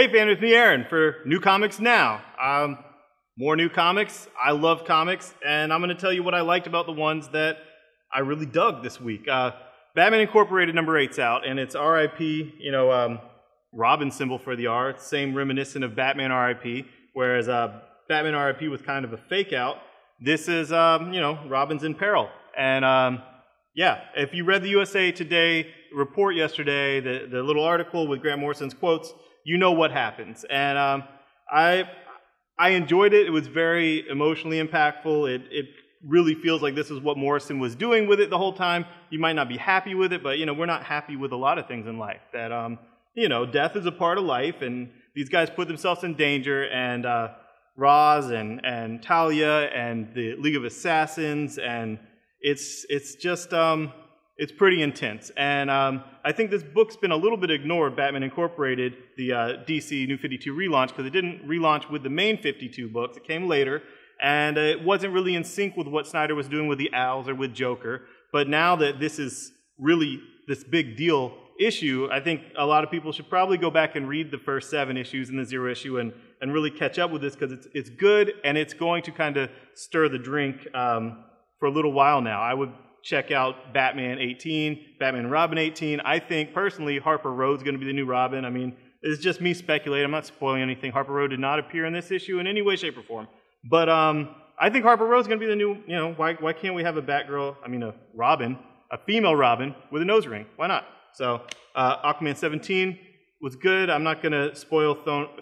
Hey fans, it's me Aaron for New Comics Now. More new comics. I love comics, and I'm going to tell you what I liked about the ones that I really dug this week. Batman Incorporated number 8's out, and it's R.I.P, Robin symbol for the R. It's same reminiscent of Batman R.I.P, whereas Batman R.I.P was kind of a fake out. This is, Robin's in peril. And yeah, if you read the USA Today report yesterday, the little article with Grant Morrison's quotes, you know what happens. And I enjoyed it. It was very emotionally impactful. It really feels like this is what Morrison was doing with it the whole time. You might not be happy with it, but we're not happy with a lot of things in life. That death is a part of life, and these guys put themselves in danger. And Roz and Talia and the League of Assassins, and it's just it's pretty intense. And I think this book's been a little bit ignored, Batman Incorporated, the DC New 52 relaunch, because it didn't relaunch with the main 52 books. It came later, and it wasn't really in sync with what Snyder was doing with the Owls or with Joker. But now that this is really this big deal issue, I think a lot of people should probably go back and read the first 7 issues in the Zero issue and really catch up with this, because it's good, and it's going to kind of stir the drink for a little while now. I would check out Batman 18, Batman and Robin 18. I think, personally, Harper Road's going to be the new Robin. I mean, it's just me speculating. I'm not spoiling anything. Harper Road did not appear in this issue in any way, shape, or form. But I think Harper Road's going to be the new, why can't we have a Robin, a female Robin with a nose ring? Why not? So, Aquaman 17 was good. I'm not going to spoil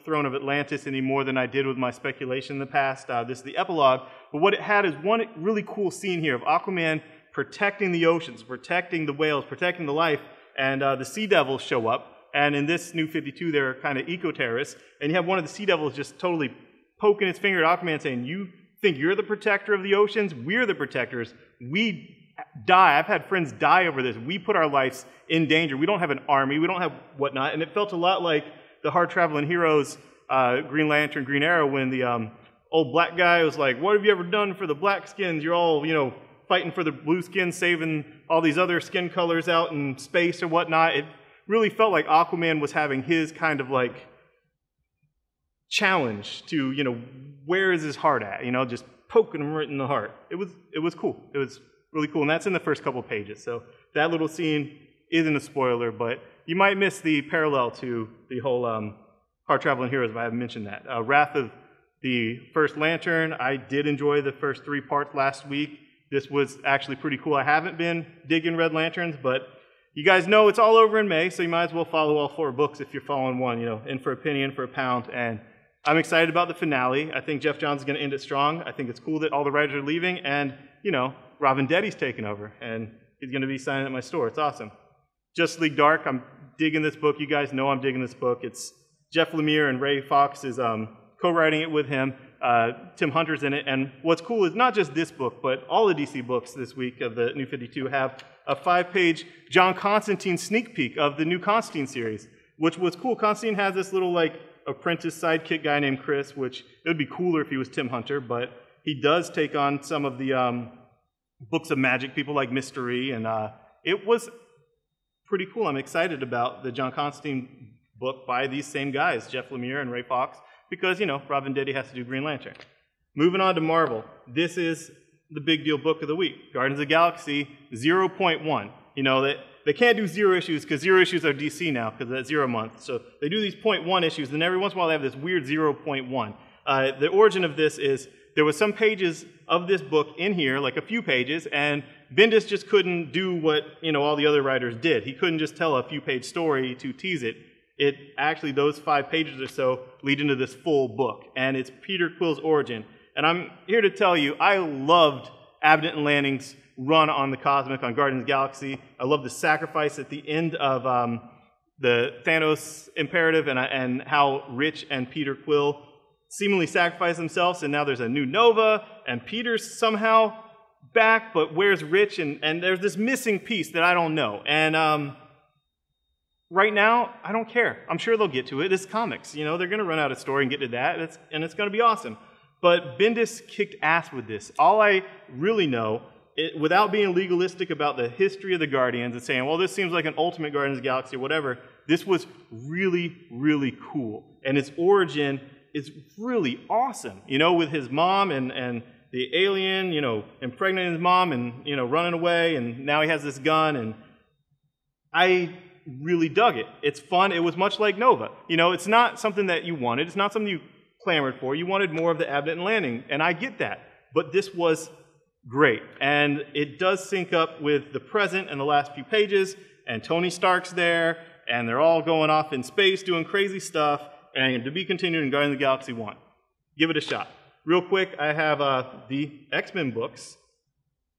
Throne of Atlantis any more than I did with my speculation in the past. This is the epilogue. But what it had is one really cool scene here of Aquaman protecting the oceans, protecting the whales, protecting the life, and the Sea Devils show up. And in this New 52, they're kind of eco-terrorists. And you have one of the Sea Devils just totally poking his finger at Aquaman saying, "You think you're the protector of the oceans? We're the protectors. We die. I've had friends die over this. We put our lives in danger. We don't have an army. We don't have whatnot." And it felt a lot like the hard-traveling heroes, Green Lantern, Green Arrow, when the old black guy was like, "What have you ever done for the black skins? You're all, fighting for the blue skins, saving all these other skin colors out in space or whatnot." It really felt like Aquaman was having his kind of like challenge to, where is his heart at? Just poking him right in the heart. It was cool. It was really cool, and that's in the first couple of pages. So that little scene isn't a spoiler, but you might miss the parallel to the whole Hard Traveling Heroes if I haven't mentioned that. Wrath of the First Lantern, I did enjoy the first 3 parts last week. This was actually pretty cool. I haven't been digging Red Lanterns, but you guys know it's all over in May, so you might as well follow all 4 books if you're following one, in for a penny, in for a pound. And I'm excited about the finale. I think Jeff Johns is going to end it strong. I think it's cool that all the writers are leaving, and, Robin Deddy's taking over, and he's going to be signing at my store. It's awesome. Justice League Dark, I'm digging this book. You guys know I'm digging this book. It's Jeff Lemire and Ray Fox is co-writing it with him. Tim Hunter's in it, and what's cool is not just this book, but all the DC books this week of the New 52 have a 5-page John Constantine sneak peek of the new Constantine series, which was cool. Constantine has this little, apprentice sidekick guy named Chris, which it would be cooler if he was Tim Hunter, but he does take on some of the books of magic people like Mystery, and it was pretty cool. I'm excited about the John Constantine book by these same guys, Jeff Lemire and Ray Fox, because, Robin Deddy has to do Green Lantern. Moving on to Marvel. This is the big deal book of the week. Guardians of the Galaxy 0.1. They can't do 0 issues because 0 issues are DC now because of that 0 month. So they do these 0.1 issues, and every once in a while they have this weird 0.1. The origin of this is there was some pages of this book in here, like a few pages, and Bendis just couldn't do what, all the other writers did. He couldn't just tell a few-page story to tease it. It actually, those 5 pages or so lead into this full book, and it's Peter Quill's origin. And I'm here to tell you, I loved Abnett and Lanning's run on the Cosmic on Guardians of the Galaxy. I love the sacrifice at the end of the Thanos imperative, and how Rich and Peter Quill seemingly sacrifice themselves, and now there's a new Nova, and Peter's somehow back, but where's Rich? And there's this missing piece that I don't know. And right now, I don't care. I'm sure they'll get to it. It's comics. They're going to run out of story and get to that, and it's going to be awesome. But Bendis kicked ass with this. All I really know without being legalistic about the history of the Guardians and saying, well, this seems like an Ultimate Guardians of the Galaxy or whatever, this was really, really cool. And its origin is really awesome, you know, with his mom and the alien, you know, impregnating his mom and, you know, running away, and now he has this gun, and I really dug it. It's fun. It was much like Nova. You know, it's not something that you wanted. It's not something you clamored for. You wanted more of the Abnett and Landing, and I get that. But this was great, and it does sync up with the present and the last few pages, and Tony Stark's there, and they're all going off in space doing crazy stuff, and to be continued in Guardians of the Galaxy 1. Give it a shot. Real quick, I have the X-Men books.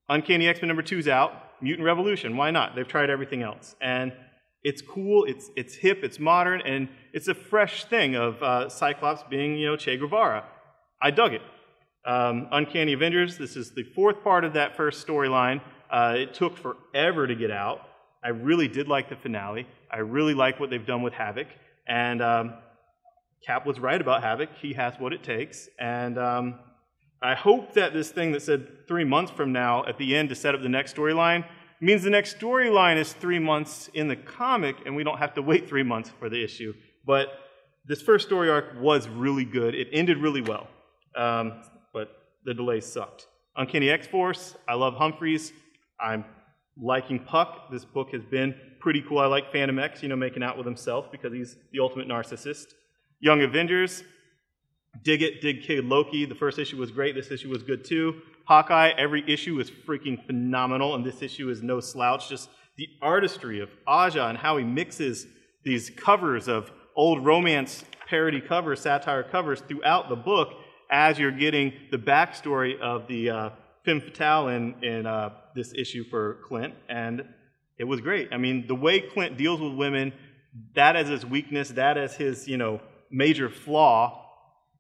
Uncanny X-Men number 2's out. Mutant Revolution, why not? They've tried everything else. And it's cool, it's hip, it's modern, and it's a fresh thing of Cyclops being, you know, Che Guevara. I dug it. Uncanny Avengers, this is the 4th part of that first storyline. It took forever to get out. I really did like the finale. I really like what they've done with Havoc. And Cap was right about Havoc. He has what it takes. And I hope that this thing that said 3 months from now at the end to set up the next storyline means the next storyline is 3 months in the comic and we don't have to wait 3 months for the issue. But this first story arc was really good. It ended really well. But the delays sucked. Uncanny X-Force, I love Humphreys. I'm liking Puck. This book has been pretty cool. I like Fandom X, you know, making out with himself because he's the ultimate narcissist. Young Avengers, dig it, dig Kid Loki. The first issue was great. This issue was good too. Hawkeye, every issue is freaking phenomenal, and this issue is no slouch. Just the artistry of Aja and how he mixes these covers of old romance parody covers, satire covers throughout the book as you're getting the backstory of the femme fatale in this issue for Clint, and it was great. I mean, the way Clint deals with women, that as his weakness, that as his, you know, major flaw,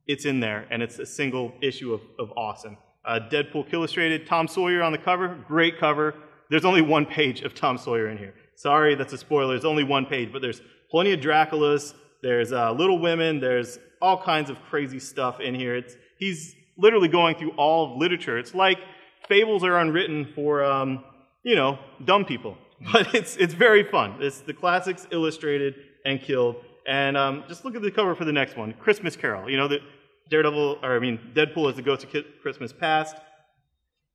it's in there, and it's a single issue of awesome. Deadpool Illustrated, Tom Sawyer on the cover, great cover. There's only one page of Tom Sawyer in here. Sorry, that's a spoiler. There's only one page, but there's plenty of Draculas, there's Little Women, there's all kinds of crazy stuff in here. He's literally going through all of literature. It's like fables are unwritten for, you know, dumb people. But it's very fun. It's the classics illustrated and killed. And just look at the cover for the next one, Christmas Carol. You know, Deadpool is the Ghost of Christmas Past.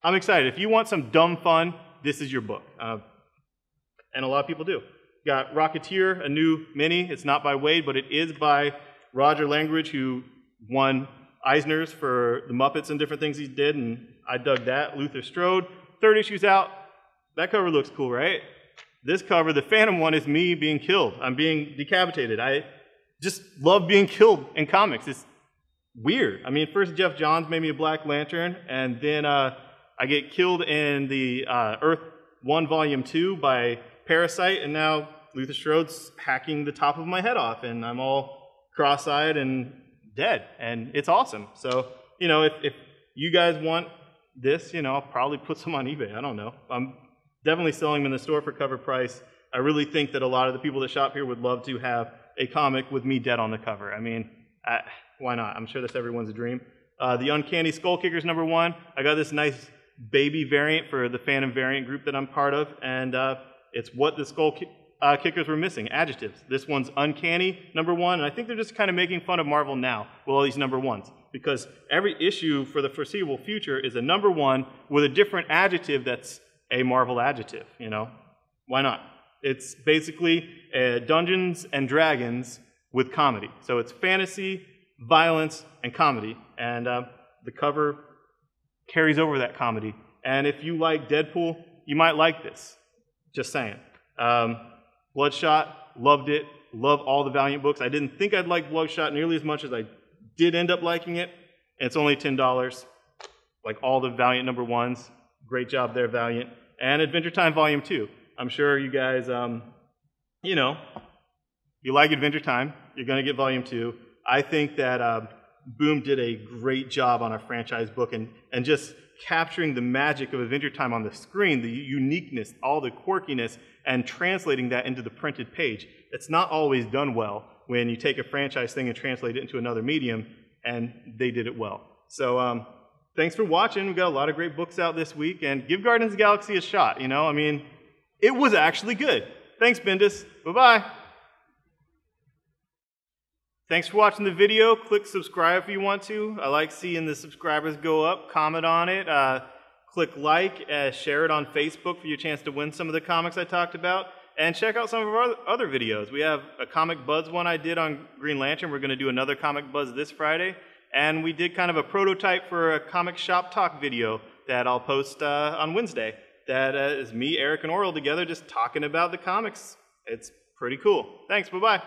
I'm excited. If you want some dumb fun, this is your book. And a lot of people do. Got Rocketeer, a new mini. It's not by Wade, but it is by Roger Langridge, who won Eisner's for the Muppets and different things he did, and I dug that. Luther Strode. 3rd issue's out. That cover looks cool, right? This cover, the Phantom one, is me being killed. I'm being decapitated. I just love being killed in comics. It's weird. I mean, first Jeff Johns made me a Black Lantern, and then I get killed in the Earth 1 Volume 2 by Parasite, and now Luther Strode's hacking the top of my head off, and I'm all cross-eyed and dead, and it's awesome. So, you know, if you guys want this, you know, I'll probably put some on eBay. I don't know. I'm definitely selling them in the store for cover price. I really think that a lot of the people that shop here would love to have a comic with me dead on the cover. I mean, why not? I'm sure that's everyone's dream. The Uncanny Skull Kickers number 1. I got this nice baby variant for the Phantom variant group that I'm part of, and it's what the Skull Kickers were missing, adjectives. This one's Uncanny number 1, and I think they're just kind of making fun of Marvel now with all these number 1s, because every issue for the foreseeable future is a number 1 with a different adjective that's a Marvel adjective, you know? Why not? It's basically Dungeons and Dragons with comedy. So it's fantasy, violence, and comedy, and the cover carries over that comedy. And if you like Deadpool, you might like this. Just saying. Bloodshot, loved it. Love all the Valiant books. I didn't think I'd like Bloodshot nearly as much as I did end up liking it. And it's only $10. Like all the Valiant number 1s. Great job there, Valiant. And Adventure Time Volume 2. I'm sure you guys, you know, you like Adventure Time. You're going to get Volume 2. I think that Boom did a great job on a franchise book and just capturing the magic of Adventure Time on the screen, the uniqueness, all the quirkiness, and translating that into the printed page. It's not always done well when you take a franchise thing and translate it into another medium, and they did it well. So Thanks for watching. We've got a lot of great books out this week, and give Guardians of the Galaxy a shot, you know? I mean, it was actually good. Thanks, Bendis. Bye-bye. Thanks for watching the video. Click subscribe if you want to. I like seeing the subscribers go up. Comment on it. Click like, share it on Facebook for your chance to win some of the comics I talked about. And check out some of our other videos. We have a Comic Buzz one I did on Green Lantern. We're going to do another Comic Buzz this Friday. And we did kind of a prototype for a Comic Shop Talk video that I'll post on Wednesday. That is me, Eric, and Oral together just talking about the comics. It's pretty cool. Thanks. Bye-bye.